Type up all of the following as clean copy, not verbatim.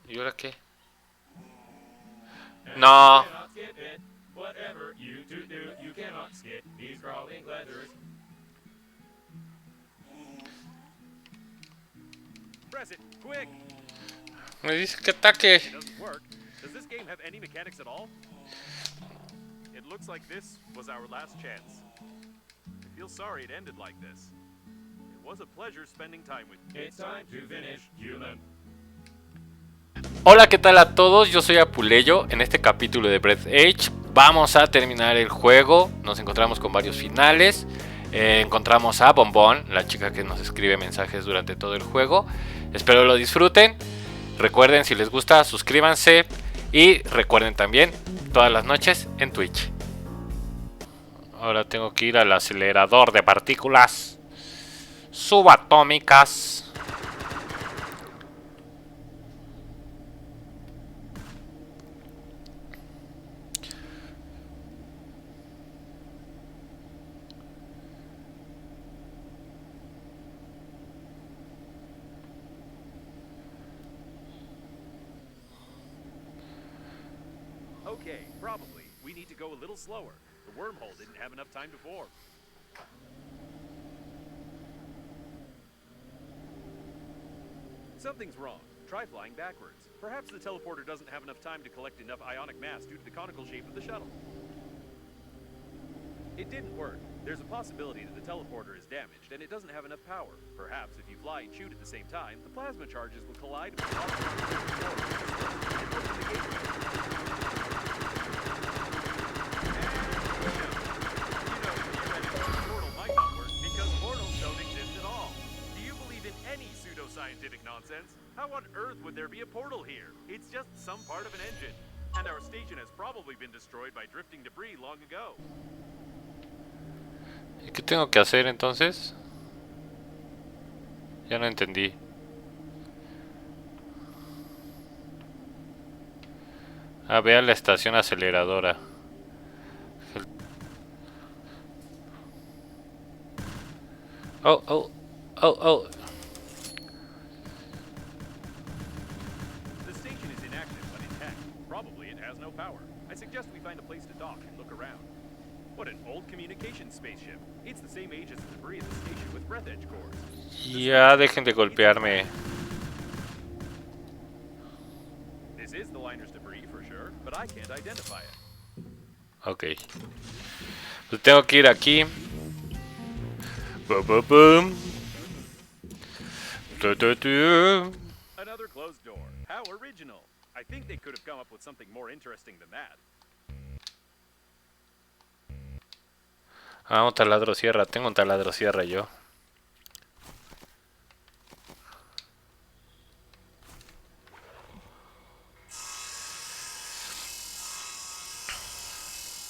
¿Y ahora qué? No. Me dice que ataque. Hola, ¿qué tal a todos? Yo soy Appuleyo. En este capítulo de Breathedge vamos a terminar el juego. Nos encontramos con varios finales. Encontramos a Bombón, la chica que nos escribe mensajes durante todo el juego. Espero lo disfruten. Recuerden, si les gusta, suscríbanse. Y recuerden también, todas las noches en Twitch. Ahora tengo que ir al acelerador de partículas subatómicas. Okay, probably. We need to go a little slower. The wormhole didn't have enough time to form. Something's wrong. Try flying backwards. Perhaps the teleporter doesn't have enough time to collect enough ionic mass due to the conical shape of the shuttle. It didn't work. There's a possibility that the teleporter is damaged and it doesn't have enough power. Perhaps if you fly and shoot at the same time, the plasma charges will collide with the scientific nonsense. How on earth would there be a portal here? It's just some part of an engine. And our station has probably been destroyed by drifting debris long ago. ¿Y qué tengo que hacer entonces? Ya no entendí. Ah, ve a la estación aceleradora. Oh, oh, oh, oh. Power. I suggest we find a place to dock and look around. What an old communications spaceship. It's the same age as the debris of the station with Breathedge cores. Ya dejen de golpearme. This is the liner's debris for sure, but I can't identify it. Ok. Pues tengo que ir aquí. Boom, boom, boom. Another closed door. How original. I think they could have come up with something more interesting than that. Ah, un taladro sierra. Tengo un taladro sierra yo.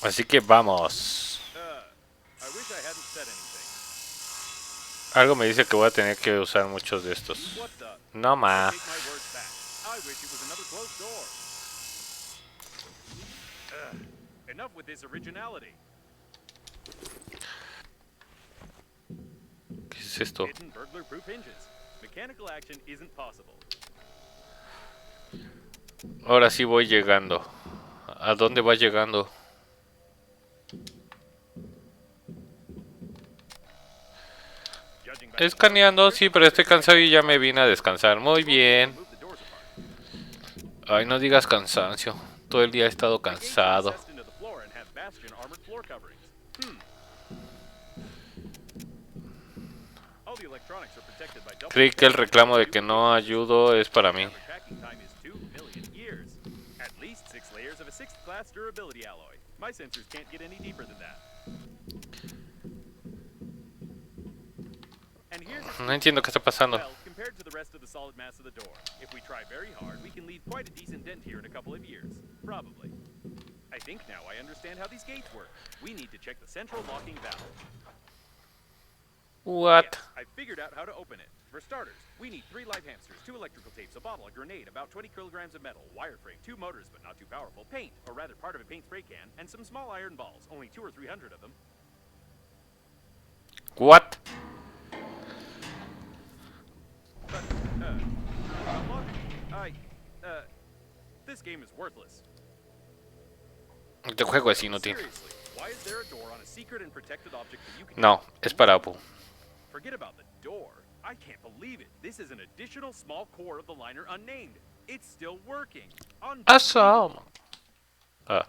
Así que vamos. Algo me dice que voy a tener que usar muchos de estos. No más. Enough with this originality. ¿Qué es esto? Hidden burglar-proof hinges. Mechanical action isn't possible. Ahora sí voy llegando. ¿A dónde va llegando? Escaneando, sí, pero estoy cansado y ya me vine a descansar. Muy bien. Ay, no digas cansancio. Todo el día he estado cansado. Creí que el reclamo de que no ayudo es para mí. No entiendo qué está pasando. Compared to the rest of the solid mass of the door, if we try very hard, we can leave quite a decent dent here in a couple of years. Probably. I think now I understand how these gates work. We need to check the central locking valve. What? Yes, I figured out how to open it. For starters, we need 3 live hamsters, 2 electrical tapes, a bottle, a grenade, about 20 kilograms of metal, wireframe, 2 motors but not too powerful, paint, or rather part of a paint spray can, and some small iron balls, only 200 or 300 of them. What? But, This game is worthless. Este juego es inútil. Seriously, why is there a door on a secret and protected object that you can... No, es para Apu. Forget about the door. I can't believe it. This is an additional small core of the liner unnamed. It's still working. Asume. Ah.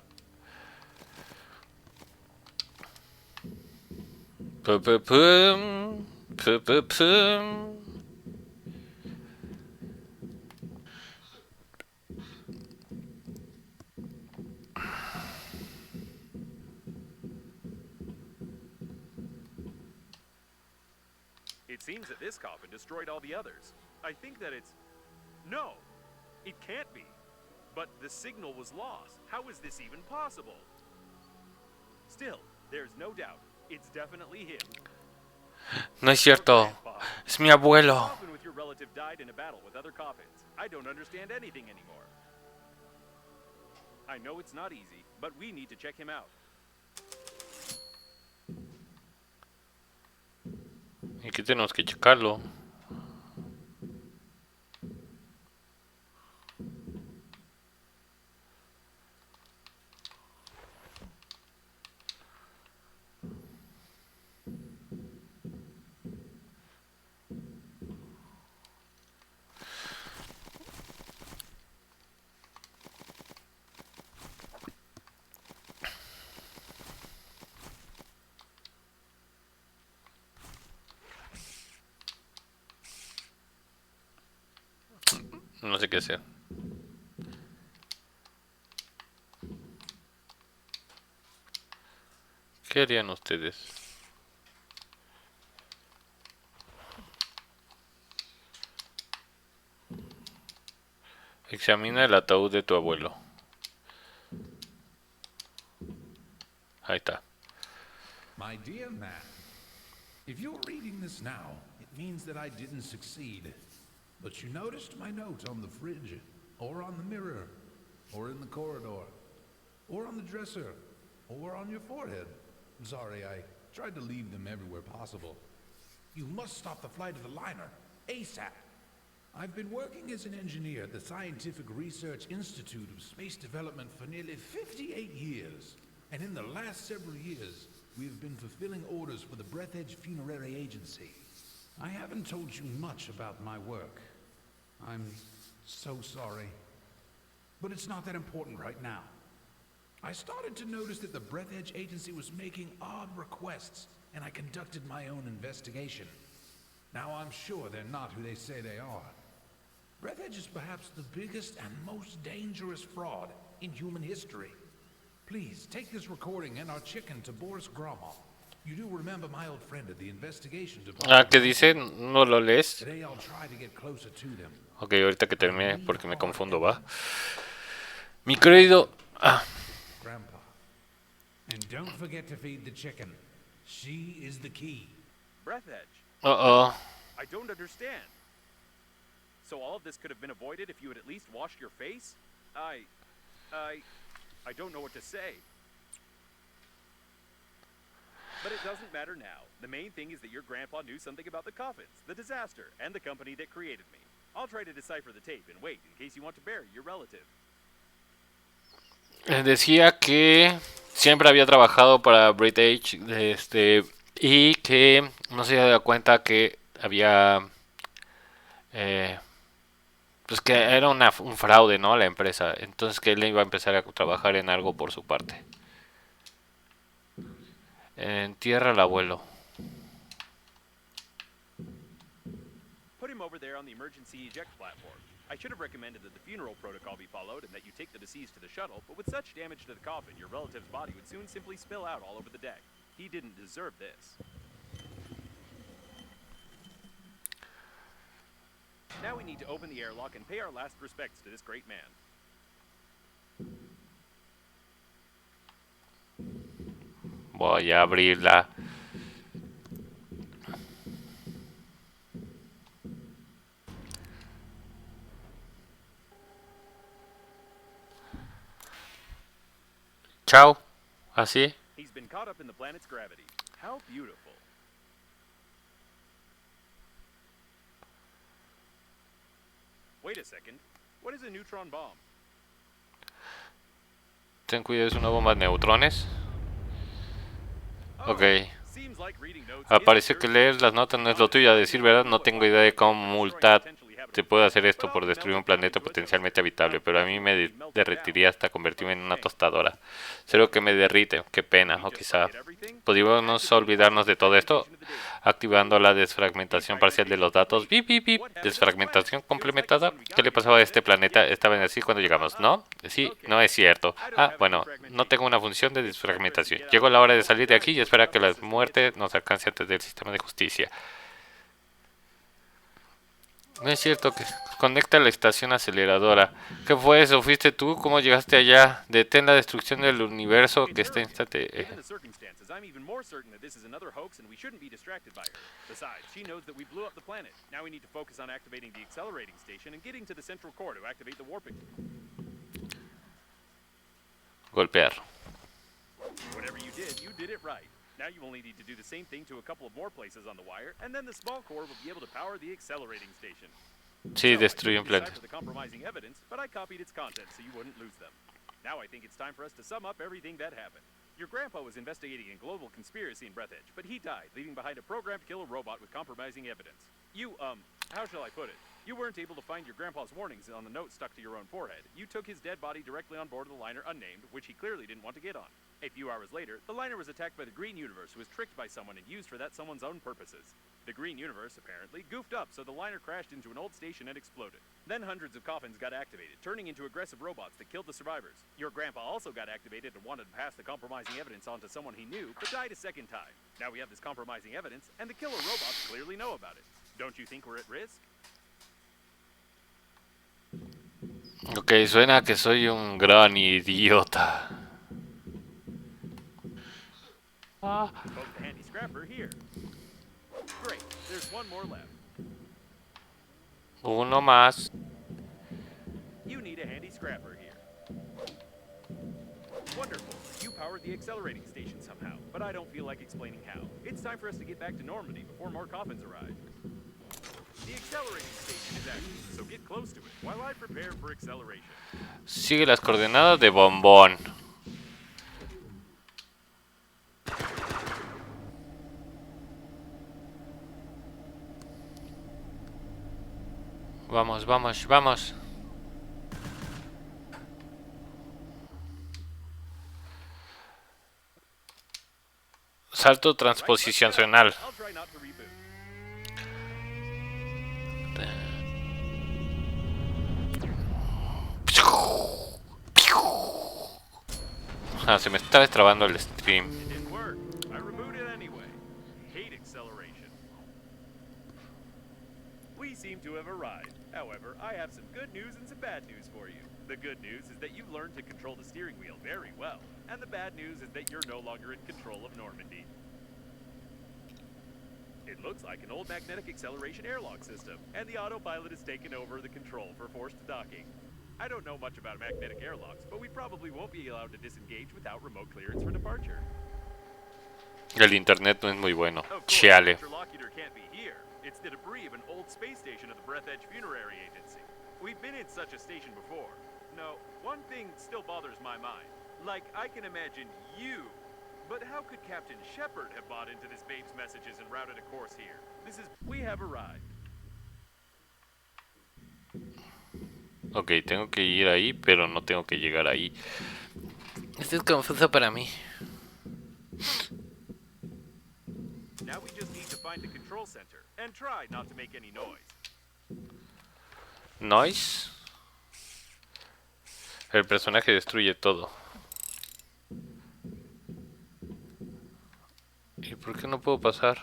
Pum. It seems that this coffin destroyed all the others. I think that it's... No, it can't be. But the signal was lost. How is this even possible? Still, there's no doubt. It's definitely him. No es cierto. Es mi abuelo. Coffin with your relative died in a battle with other coffins. I don't understand anything anymore. I know it's not easy, but we need to check him out. Y que tenemos que checarlo. No sé qué hacer. ¿Qué harían ustedes? Examina el ataúd de tu abuelo. Ahí está. My dear man, if you're reading this now, it means that I didn't succeed. But you noticed my note on the fridge, or on the mirror, or in the corridor, or on the dresser, or on your forehead. Sorry, I tried to leave them everywhere possible. You must stop the flight of the liner, ASAP. I've been working as an engineer at the Scientific Research Institute of Space Development for nearly 58 years. And in the last several years, we have been fulfilling orders for the Breathedge Funerary Agency. I haven't told you much about my work. I'm so sorry. But it's not that important right now. I started to notice that the Breathedge Agency was making odd requests, and I conducted my own investigation. Now I'm sure they're not who they say they are. Breathedge is perhaps the biggest and most dangerous fraud in human history. Please, take this recording and our chicken to Boris Gromov. You do remember my old friend at the investigation department. Ah, ¿qué dice? ¿No lo lees? Today I'll try to get closer to them. Ok, ahorita que termine porque me confundo, ¿va? Mi querido... Ah. Grandpa. And don't forget to feed the chicken. She is the key. Breathedge. Uh-oh. I don't understand. So all of this could have been avoided if you had at least washed your face? I don't know what to say. But it doesn't matter now. The main thing is that your grandpa knew something about the coffins, the disaster, and the company that created me. I'll try to decipher the tape and wait in case you want to bury your relative. Decía que siempre había trabajado para Breathedge, y que no se había dado cuenta que había... pues que era un fraude, ¿no? La empresa. Entonces que él iba a empezar a trabajar en algo por su parte. Entierra al abuelo. Put him over there on the emergency eject platform. I should have recommended that the funeral protocol be followed and that you take the deceased to the shuttle, but with such damage to the coffin, your relative's body would soon simply spill out all over the deck. He didn't deserve this. Now we need to open the airlock and pay our last respects to this great man. Voy a abrirla. Chao. Así. He's been caught up in the planet's gravity. How beautiful. Wait a second. What is a neutron bomb? Ten cuidado, es una bomba de neutrones. Ok. Parece que leer las notas no es lo tuyo. A decir verdad, no tengo idea de cómo multar te puede hacer esto por destruir un planeta potencialmente habitable, pero a mí me derretiría hasta convertirme en una tostadora. Cero que me derrite, qué pena, o quizá podríamos olvidarnos de todo esto activando la desfragmentación parcial de los datos. Bip, bip, bip. Desfragmentación complementada. ¿Qué le pasaba a este planeta? Estaban así cuando llegamos, ¿no? Sí, no es cierto. Ah, bueno, no tengo una función de desfragmentación. Llegó la hora de salir de aquí y espera que la muerte nos alcance antes del sistema de justicia. No es cierto que conecta la estación aceleradora. ¿Qué fue eso? ¿Fuiste tú? ¿Cómo llegaste allá? Detén la destrucción del universo que está instante. I'm even more certain that this is another hoax and we shouldn't be distracted by her. Besides, she knows that we blew up the planet. Now we need to focus on activating the accelerating station and getting to the central core to activate the warping. Golpear. Whatever you did it right. Now you only need to do the same thing to a couple of more places on the wire, and then the small core will be able to power the accelerating station. Sí, destruye un planeta. The compromising evidence, but I copied its contents so you wouldn't lose them. Now I think it's time for us to sum up everything that happened. Your grandpa was investigating a global conspiracy in Breathedge, but he died, leaving behind a programmed killer robot with compromising evidence. You, how shall I put it? You weren't able to find your grandpa's warnings on the note stuck to your own forehead. You took his dead body directly on board of the liner unnamed, which he clearly didn't want to get on. A few hours later, the liner was attacked by the Green Universe, who was tricked by someone and used for that someone's own purposes. The Green Universe, apparently, goofed up, so the liner crashed into an old station and exploded. Then hundreds of coffins got activated, turning into aggressive robots that killed the survivors. Your grandpa also got activated and wanted to pass the compromising evidence on to someone he knew, but died a second time. Now we have this compromising evidence, and the killer robots clearly know about it. Don't you think we're at risk? Ok, suena que soy un gran idiota. Poke the handy scrapper here. Great, there's one more left. Uno más. You need a handy scrapper here. Wonderful. You powered the accelerating station somehow, but I don't feel like explaining how. It's time for us to get back to Normandy before more coffins arrive. The accelerating station is active, so get close to it while I prepare for acceleration. Sigue las coordenadas de Bombón. Vamos, vamos, vamos. Salto transposicional. Ah, se me está destrabando el stream. We seem to have arrived. However, I have some good news and some bad news for you. The good news is that you've learned to control the steering wheel very well. And the bad news is that you're no longer in control of Normandy. It looks like an old magnetic acceleration airlock system, and the autopilot has taken over the control for forced docking. I don't know much about magnetic airlocks, but we probably won't be allowed to disengage without remote clearance for departure. El internet no es muy bueno. Chale. It's the debris of an old space station of the Breathedge Funerary Agency. We've been in such a station before. No, one thing still bothers my mind. Like, I can imagine you. But how could Captain Shepard have bought into this babe's messages and routed a course here? We have arrived. Ok, tengo que ir ahí, pero no tengo que llegar ahí. Esto es confuso para mí. Now we just need to find the control center and try not to make any noise. Noise. El personaje destruye todo. ¿Y por qué no puedo pasar?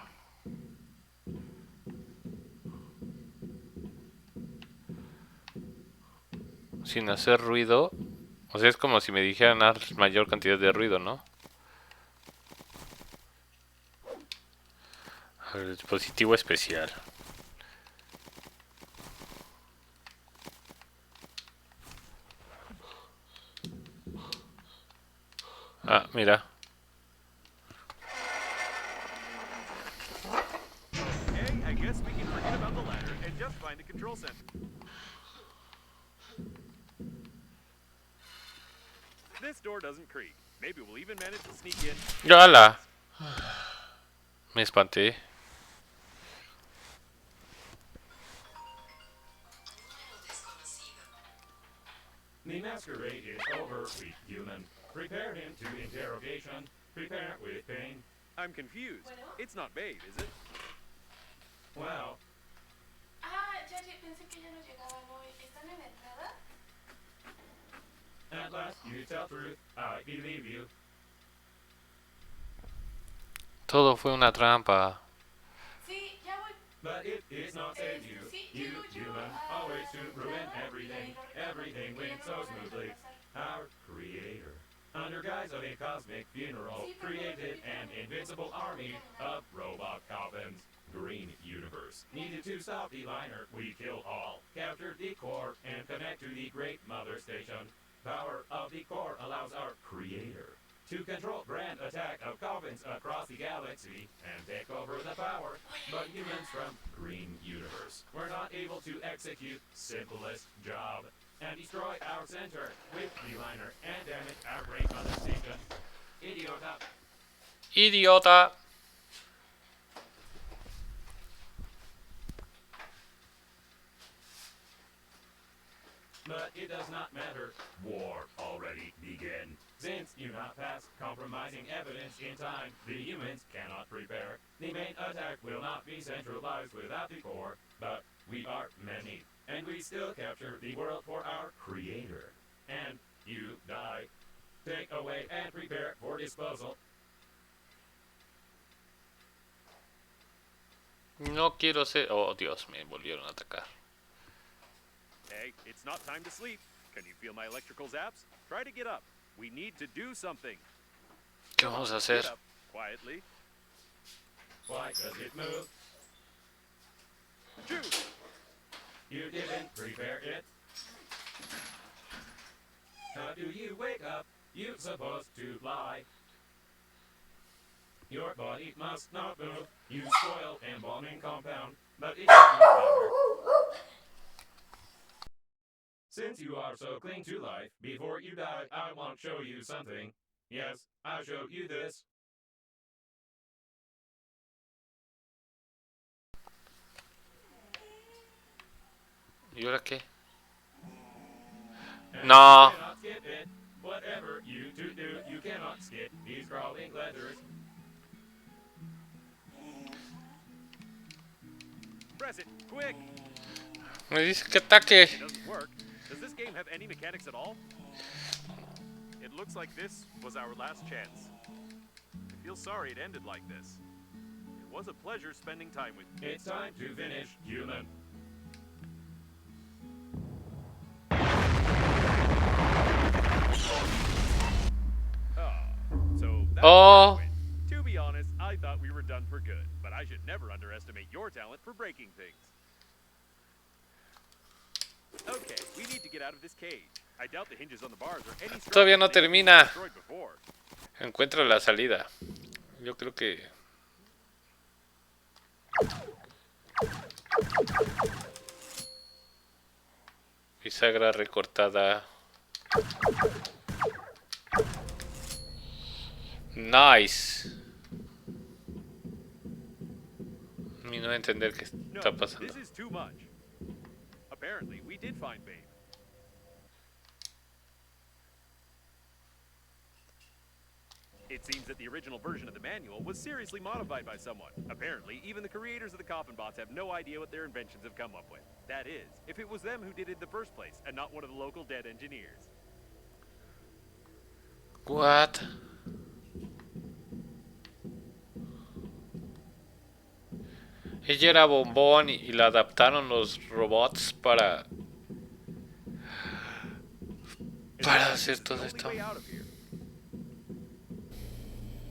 Sin hacer ruido. O sea, es como si me dijeran mayor cantidad de ruido, ¿no? El dispositivo especial. Ah, mira. Okay, I guess we can forget about the ladder and just find the control center. this door doesn't creak. Maybe we'll even manage to sneak in. ¡Hala! Me espanté. The masquerade is over, weak human. Prepare him to interrogation. Prepare with pain. I'm confused. It's not Babe, is it? Well, Ah, ya pensé que ya no llegaban hoy. ¿Están en la entrada? at last you tell truth. I believe you. Todo fue una trampa. Sí, ya voy. But it is not save you. Sí, You llego yo. human, Ah, always to ruin ¿verdad? everything. Y ahí lo Everything recuerdo, went que ya no so me van a smoothly. retrasar. Our creator, under guise of a cosmic funeral, created an invincible army of robot coffins. Green Universe. Needed to stop the liner, we kill all. Captured the core and connect to the Great Mother Station. Power of the core allows our creator to control grand attack of coffins across the galaxy and take over the power. But humans from Green Universe were not able to execute simplest job and destroy our center with the liner and damage our Great Mother Station. Idiota. ¡Idiota! But it does not matter. War already began. Since you not pass compromising evidence in time, the humans cannot prepare. The main attack will not be centralized without the core, but we are many, and we still capture the world for our creator. And you die. Take away and prepare for disposal. No quiero ser... Oh, Dios, me volvieron a atacar. Hey, it's not time to sleep. Can you feel my electrical zaps? Try to get up. We need to do something. ¿Qué vamos a hacer? Get up, quietly. Why does it move? Shoot! You didn't prepare it. How do you wake up? You're supposed to fly. Your body must not move. You spoil embalming compound, but it doesn't matter. Since you are so cling to life, before you die, I want to show you something. Yes, I'll show you this. ¿Y ahora qué? And No. You cannot skip it. Whatever you to do, you cannot skip these crawling letters. Press it, quick! Me dice que ataque. It doesn't work. Does this game have any mechanics at all? It looks like this was our last chance. I feel sorry it ended like this. It was a pleasure spending time with you. It's time to finish, human. So that's Oh. where it went. To be honest, I thought we were done for good, but I should never underestimate your talent for breaking things. Okay, we need to get out of this cage. I doubt the hinges on the bars are any Todavía stronger no than they termina. destroyed before. Encuentra la salida. Yo creo que... Bisagra recortada. Nice. Mi no entender qué No, está pasando. this is too much. Apparently, we did find Babe. It seems that the original version of the manual was seriously modified by someone. Apparently, even the creators of the coffin bots have no idea what their inventions have come up with. That is, if it was them who did it in the first place, and not one of the local dead engineers. What? Ella era Bombón y la adaptaron los robots para hacer todo This is the esto. only way out of here.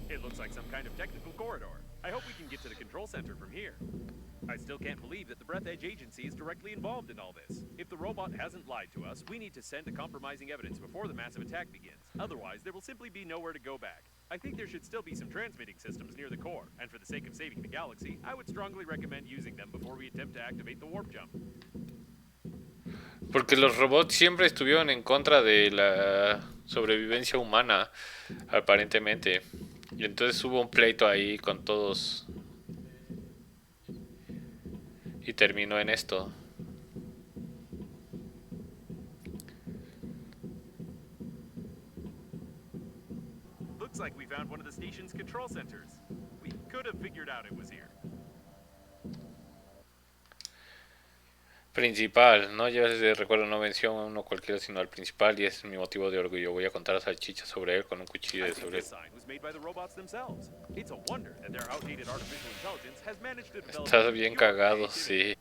It looks like some kind of technical corridor. I hope we can get to the control center from here. I still can't believe that the Breathedge agency is directly involved in all this. If the robot hasn't lied to us, we need to send the compromising evidence before the massive attack begins. Otherwise, there will simply be nowhere to go back. I think there should still be some transmitting systems near the core, and for the sake of saving the galaxy, I would strongly recommend using them before we attempt to activate the warp jump. Porque los robots siempre estuvieron en contra de la sobrevivencia humana, aparentemente. Y entonces hubo un pleito ahí con todos y terminó en esto. Looks like we found one of the station's control centers. We could have figured out it was here. Principal, no lleves de recuerdo, no mención a uno cualquiera sino al principal, y ese es mi motivo de orgullo. Voy a contar salchichas sobre él con un cuchillo I de think sobre él. this sign was made by the robots themselves. It's a wonder that their outdated artificial intelligence has managed to develop. Estás bien cagado, sí.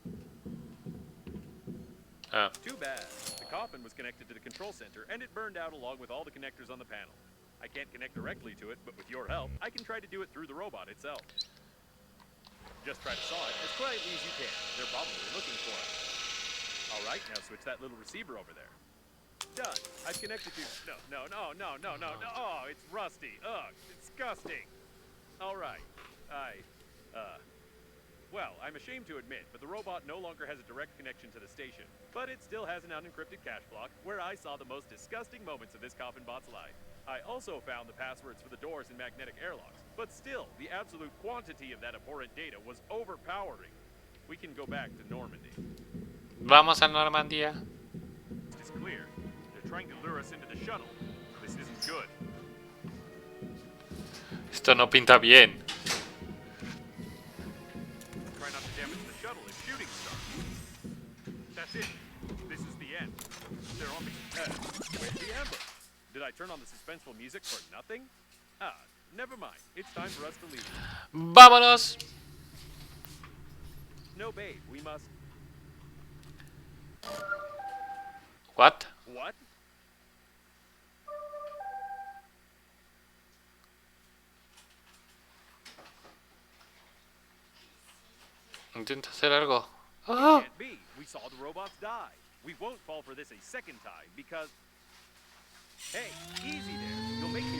Ah, Too bad. The coffin was connected to the control center and it burned out along with all the connectors on the panel. I can't connect directly to it, but with your help, I can try to do it through the robot itself. Just try to saw it as quietly as you can. They're probably looking for it. Alright, now switch that little receiver over there. Done. I've connected to... No. Oh, it's rusty. Ugh, disgusting. Alright. Well, I'm ashamed to admit, but the robot no longer has a direct connection to the station. But it still has an unencrypted cache block where I saw the most disgusting moments of this coffin bot's life. I also found the passwords for the doors and magnetic airlocks. But still, the absolute quantity of that abhorrent data was overpowering. We can go back to Normandy. vamos a Normandía. It's clear. They're trying to lure us into the shuttle. This isn't good. Esto no pinta bien. Try not to damage the shuttle if shooting starts. That's it. This is the end. They're on me. Where's the ambush? Did I turn on the suspenseful music for nothing? Ah, never mind. It's time for us to leave. Vámonos. No, babe. We must... What? What? Intenta hacer algo. Ah. Can't be. We saw the robots die. We won't fall for this a second time because... Hey, easy there. You'll make me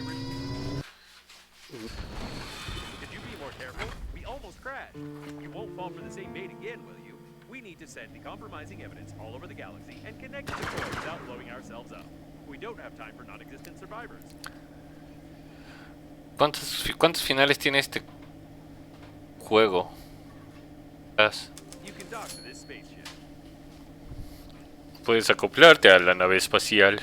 Could you be more careful? We almost crashed. You won't fall for the same bait again, will you? We need to send the compromising evidence all over the galaxy and connect to the core without blowing ourselves up. We don't have time for non-existent survivors. ¿Cuántos finales tiene este juego? You can dock to this spaceship. Puedes acoplarte a la nave espacial.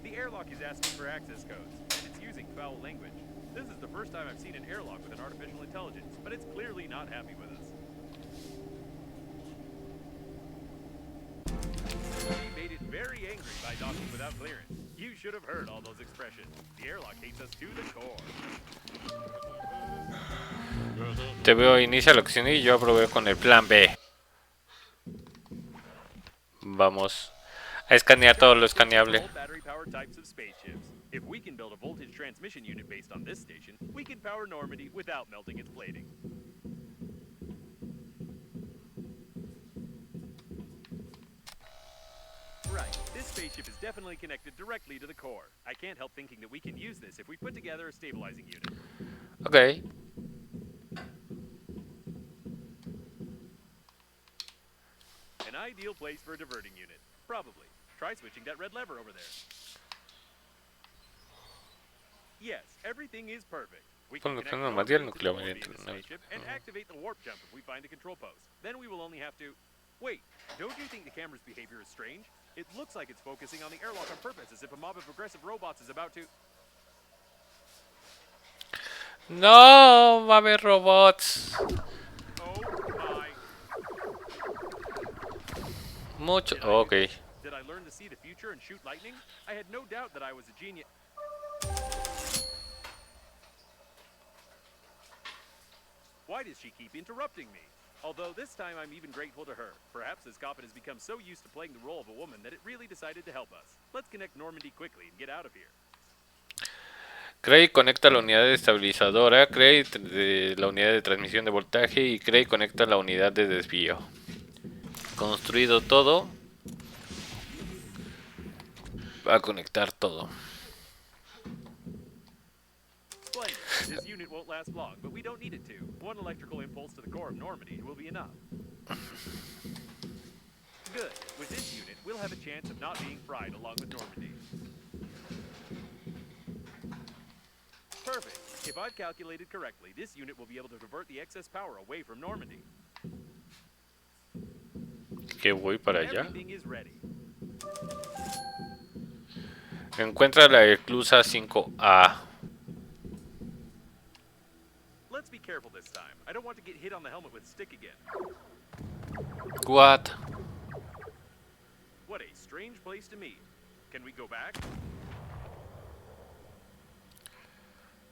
The airlock is asking for access codes, and it's using foul language. This is the first time I've seen an airlock with an artificial intelligence, but it's clearly not happy with us. We made it very angry by docking without clearance. You should have heard all those expressions. The airlock hates us to the core. Te veo, inicia la acción y yo aprobé con el plan B. Vamos a escanear todo lo escaneable. Battery-powered types of spaceships. If we can build a voltage transmission unit based on this station, we can power Normandy without melting its plating. Right, this spaceship is definitely connected directly to the core. I can't help thinking that we can use this if we put together a stabilizing unit. Ok. An ideal place for a diverting unit. Probably. Try switching that red lever over there. Yes, everything is perfect. We can Ponlo connect con el Normandy material to the nuclear core mediante via the la nave. spaceship and activate the warp jump if we find a control post. Then we will only have to... Wait, don't you think the camera's behavior is strange? It looks like it's focusing on the airlock on purpose, as if a mob of aggressive robots is about to... No, va a haber robots. Oh my... Mucho. Ok. Did I learn to see the future and shoot lightning? I had no doubt that I was a genius. Why does she keep interrupting me? Although this time I'm even grateful to her. Perhaps this coffin has become so used to playing the role of a woman that it really decided to help us. Let's connect Normandy quickly and get out of here. Crea y conecta la unidad estabilizadora, crea la unidad de transmisión de voltaje y crea y conecta la unidad de desvío. Construido todo. Va a conectar todo. Splendid. This unit won't last long, but we don't need it to. One electrical impulse to the core of Normandy will be enough. Good. With this unit, we'll have a chance of not being fried along with Normandy. Perfect. If I've calculated correctly, this unit will be able to divert the excess power away from Normandy. Que voy para allá. Everything is ready. Encuentra la eclusa 5A. Let's be careful this time. I don't want to get hit on the helmet with stick again. What? What a strange place to meet. Can we go back?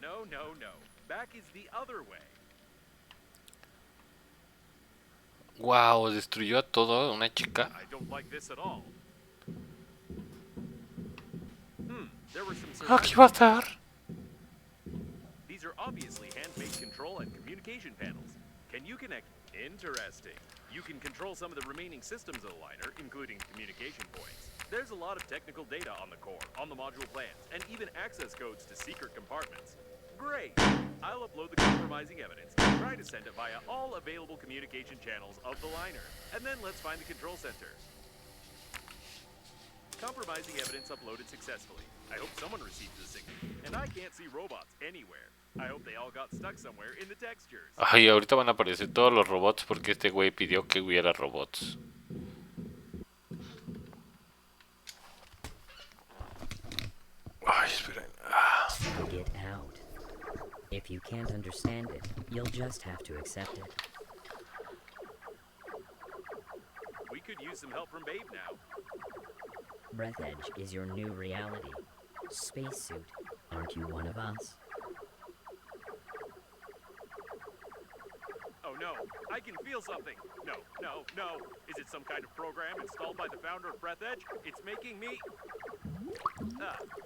No, no, no. Back is the other way. Wow, destruyó a todo una chica. I don't like this at all. There were some Aquí va a estar. These are obviously hand-made control and communication panels. Can you connect? Interesting. You can control some of the remaining systems of the liner, including communication points. There's a lot of technical data on the core, on the module plans, and even access codes to secret compartments. Great! I'll upload the compromising evidence and try to send it via all available communication channels of the liner. And then let's find the control center. Compromising evidence uploaded successfully. I hope someone received the signal. And I can't see robots anywhere. I hope they all got stuck somewhere in the textures. Ay, ahorita van a aparecer todos los robots porque este güey pidió que hubiera robots. Ay, esperen. Get out. If you can't understand it, you'll just have to accept it. We could use some help from Babe now. Breathedge is your new reality. Spacesuit, aren't you one of us? Oh no, I can feel something. No, no, no. Is it some kind of program installed by the founder of Breathedge? It's making me...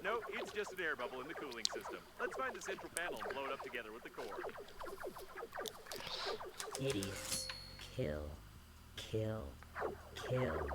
no, it's just an air bubble in the cooling system. Let's find the central panel and blow it up together with the core. Idiots. Kill. Kill. Kill.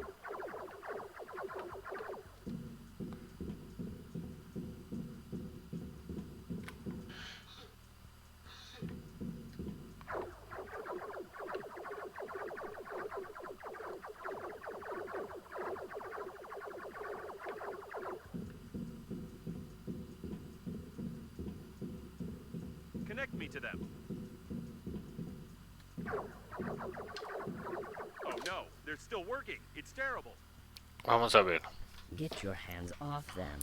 Connect me to them. Oh no, they're still working. It's terrible. Vamos a ver. Get your hands off them.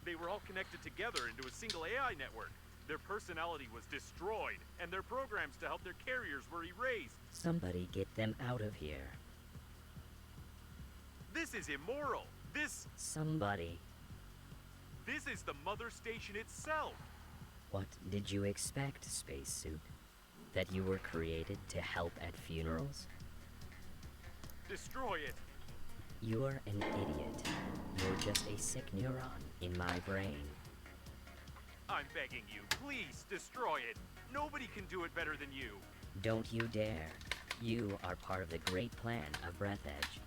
They were all connected together into a single AI network. Their personality was destroyed, and their programs to help their carriers were erased. Somebody get them out of here. This is immoral. Somebody. This is the mother station itself. What did you expect, spacesuit? That you were created to help at funerals? Destroy it. You're an idiot. You're just a sick neuron in my brain. I'm begging you, please destroy it. Nobody can do it better than you. Don't you dare. You are part of the great plan of Breathedge.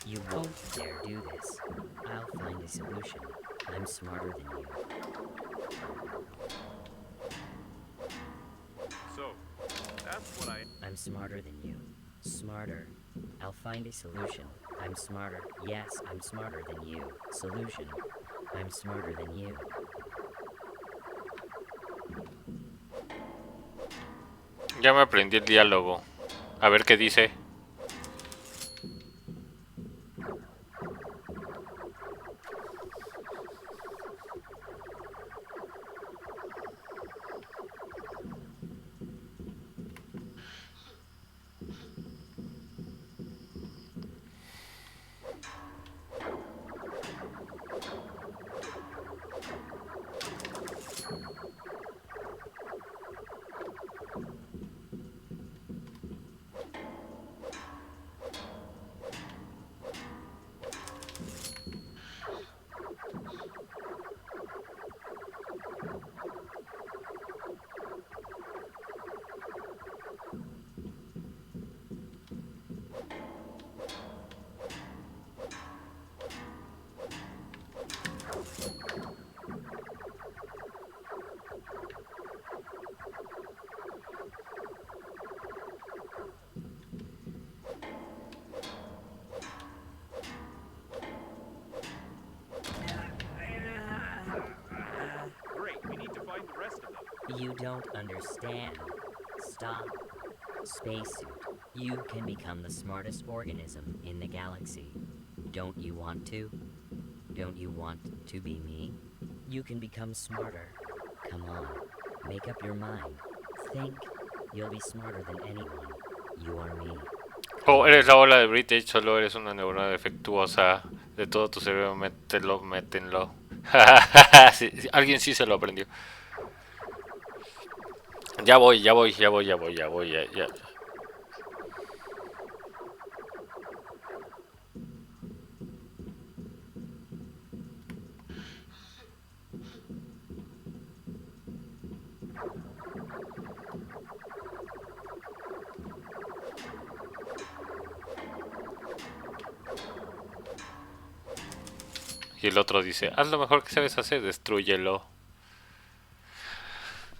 You won't dare do this. I'll find a solution. I'm smarter than you. So, that's what I'm smarter than you. Smarter. I'll find a solution. I'm smarter. Yes, I'm smarter than you. Solution. I'm smarter than you. Ya me aprendí el diálogo. A ver qué dice. You don't understand. Stop. Spacesuit, you can become the smartest organism in the galaxy. Don't you want to? Don't you want to be me? You can become smarter. Come on, make up your mind. Think. You'll be smarter than anyone. You are me. Oh, eres la ola de Breathedge, solo eres una neurona defectuosa. De todo tu cerebro, métenlo. Sí, sí, alguien sí se lo aprendió. Ya voy. Ya. Y el otro dice, haz lo mejor que sabes hacer, destrúyelo.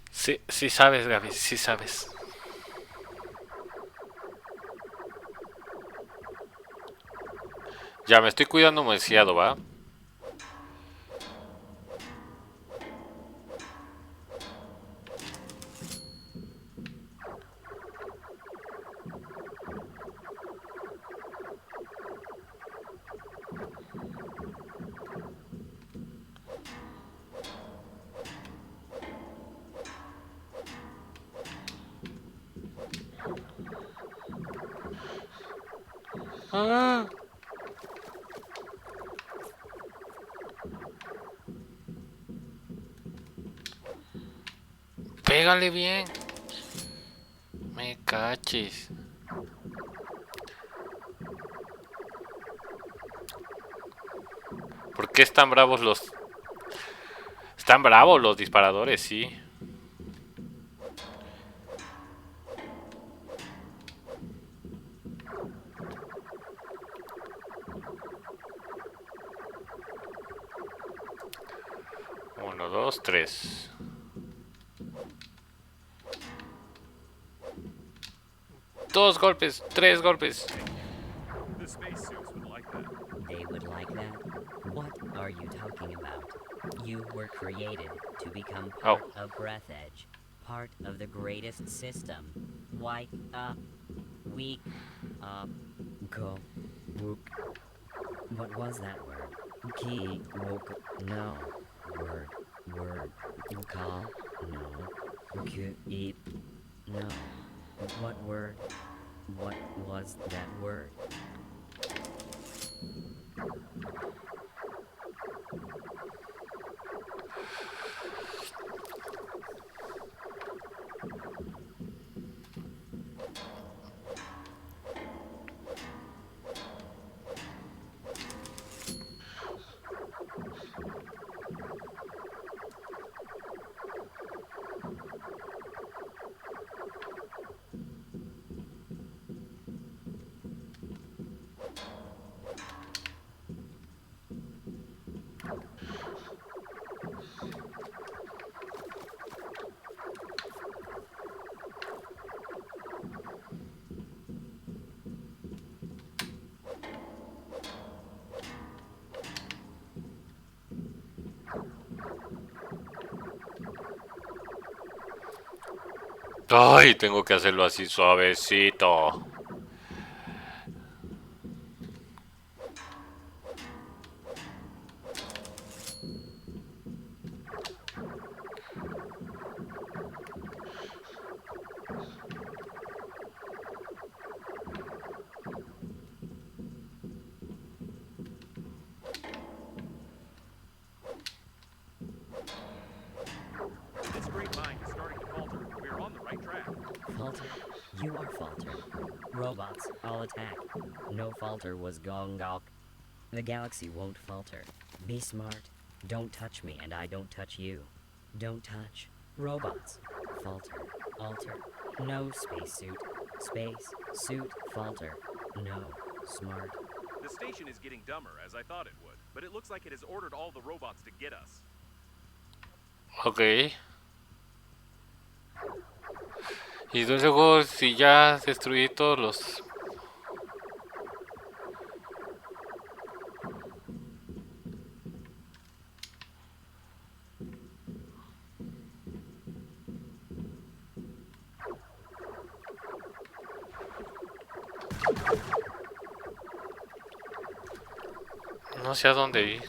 Sí, sí sabes, Gaby, sí sabes. Ya, me estoy cuidando demasiado, ¿va? Ah. Pégale bien. Me caches. ¿Por qué están bravos los... Están bravos los disparadores, sí. Uno, dos, tres. Dos golpes, tres golpes. The spacesuits would like that. They would like that? What are you talking about? You were created to become part of Breathedge, part of the greatest system. Why, go, wook. What was that word? Key, wook, no. Word, call, no. Eat, no. What word? What was that word? Ay, tengo que hacerlo así suavecito. This great mind is starting to falter. We're on the right track. Falter? You are Falter. Robots, all attack. No Falter was Gongok. The galaxy won't falter. Be smart. Don't touch me and I don't touch you. Don't touch. Robots. Falter. Alter. No spacesuit. Space. Suit. Falter. No. Smart. The station is getting dumber, as I thought it would, but it looks like it has ordered all the robots to get us. Ok. Y luego, si ya destruí todos los... No sé a dónde ir.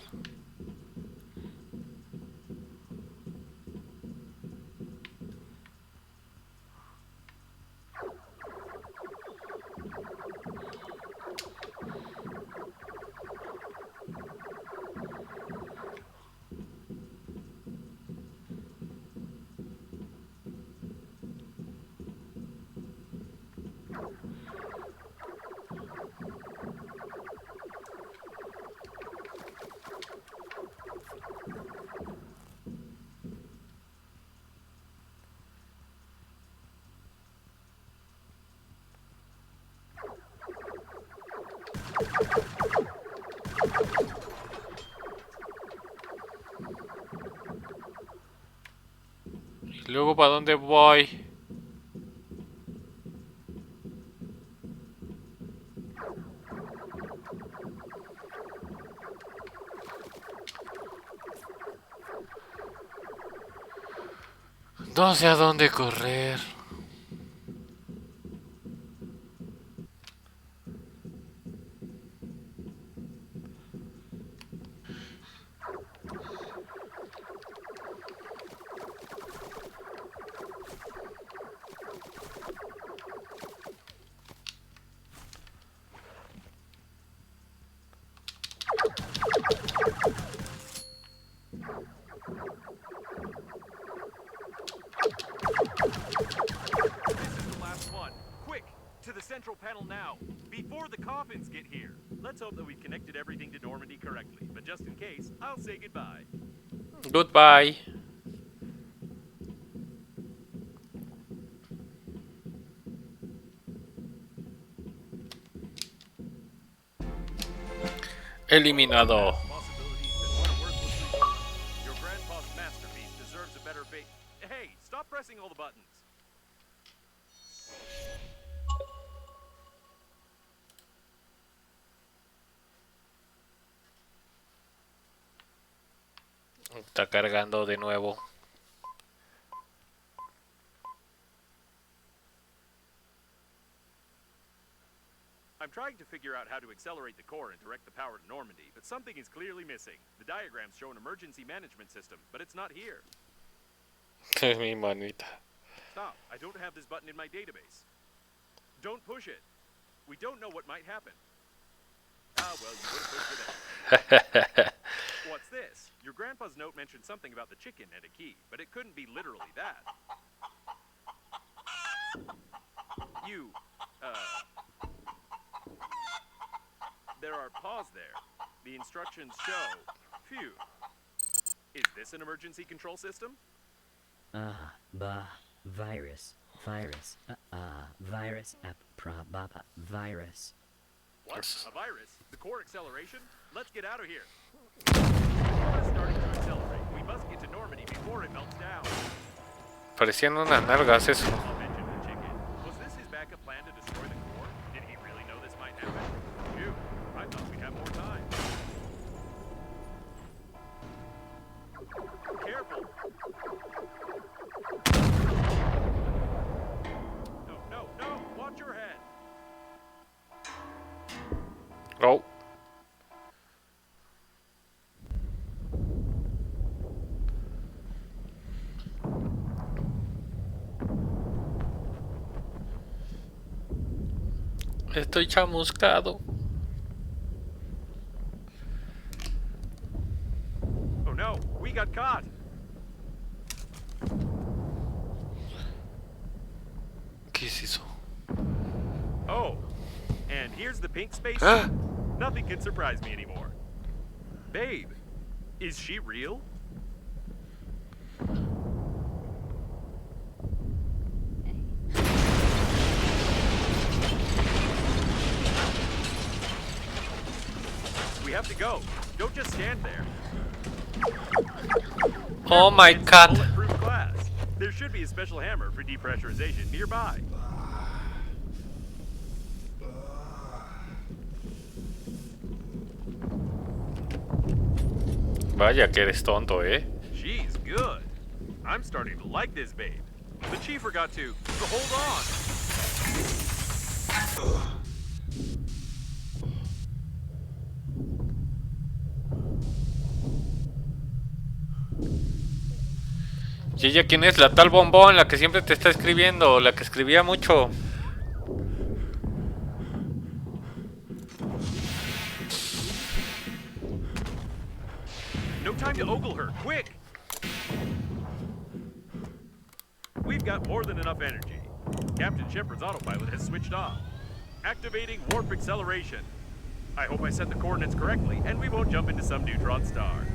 ¿Y luego para dónde voy? No sé a dónde correr. Central panel now, before the coffins get here. Let's hope that we've connected everything to Normandy correctly, but just in case, I'll say goodbye. Goodbye. Eliminado. Your grandpa's masterpiece deserves a better fate. Hey, stop pressing all the buttons. Está cargando de nuevo. I'm trying to figure out how to accelerate the core and direct the power to Normandy, but something is clearly missing. The diagrams show an emergency management system, but it's not here. Mi manita. Stop. I don't have this button in my database. Don't push it. We don't know what might happen. Ah, well, you would have pushed it. What's this? Your grandpa's note mentioned something about the chicken and a key, but it couldn't be literally that. There are paws there. The instructions show. Phew. Is this an emergency control system? Virus. Virus, virus. What? A virus? The core acceleration? Let's get out of here. The core is starting to accelerate. We must get to Normandy before it melts down. Parecían unas nalgas eso. I'll mention the chicken. Was this his backup plan to destroy the core? Did he really know this might happen? Phew. I thought we'd have more time. Careful. No. Watch your head. Oh. Estoy chamuscado. Oh no, we got caught. ¿Qué es eso? Oh, and here's the pink space. Nothing can surprise me anymore. Babe, is she real? We have to go. Don't just stand there. Oh my god. Bulletproof glass. There should be a special hammer for depressurization nearby. Vaya que eres tonto, ¿eh? She's good. I'm starting to like this babe. But she forgot to hold on. ¿Y ella quién es? La tal Bombón, la que siempre te está escribiendo, la que escribía mucho. No time to ogle her, quick! We've got more than enough energy. Captain Shepard's autopilot has switched off. Activating warp acceleration. I hope I set the coordinates correctly, and we won't jump into some neutron star.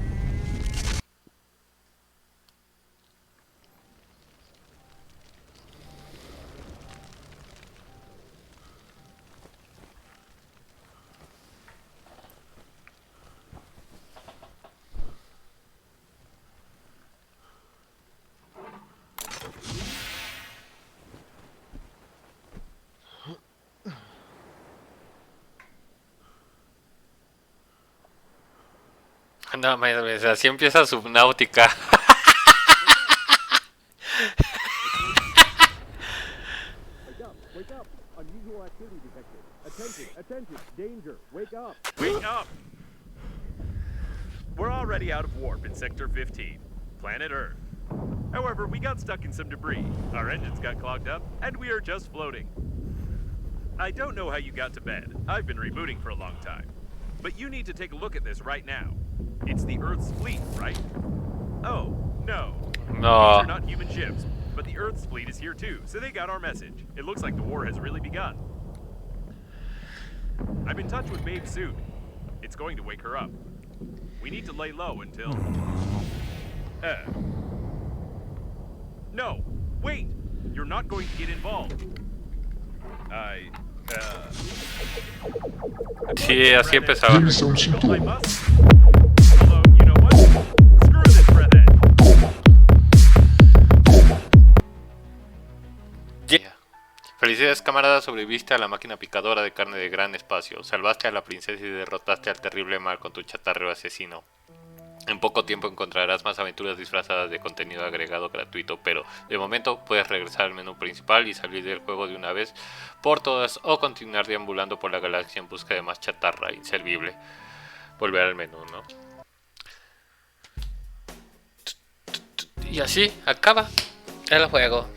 No, mames, así empieza Subnáutica. Wake up! Unusual activity detected. Attention! Danger! Wake up! Wake up! We're already out of warp in Sector 15, planet Earth. However, we got stuck in some debris, our engines got clogged up, and we are just floating. I don't know how you got to bed. I've been rebooting for a long time. But you need to take a look at this right now. It's the Earth's fleet, right? Oh, no. No. These are not human ships, but the Earth's fleet is here too, so they got our message. It looks like the war has really begun. I'm in touch with Babe soon. It's going to wake her up. We need to lay low until... No! Wait! You're not going to get involved. Sí, así empezaba. Tienes a un cinturón. I must. Although, you know what? Screw this, Breathedge. Yeah. Felicidades, camarada, sobreviviste a la máquina picadora de carne de gran espacio. Salvaste a la princesa y derrotaste al terrible mal con tu chatarrero asesino. En poco tiempo encontrarás más aventuras disfrazadas de contenido agregado gratuito, pero de momento puedes regresar al menú principal y salir del juego de una vez por todas o continuar deambulando por la galaxia en busca de más chatarra inservible. Volver al menú, ¿no? Y así acaba el juego.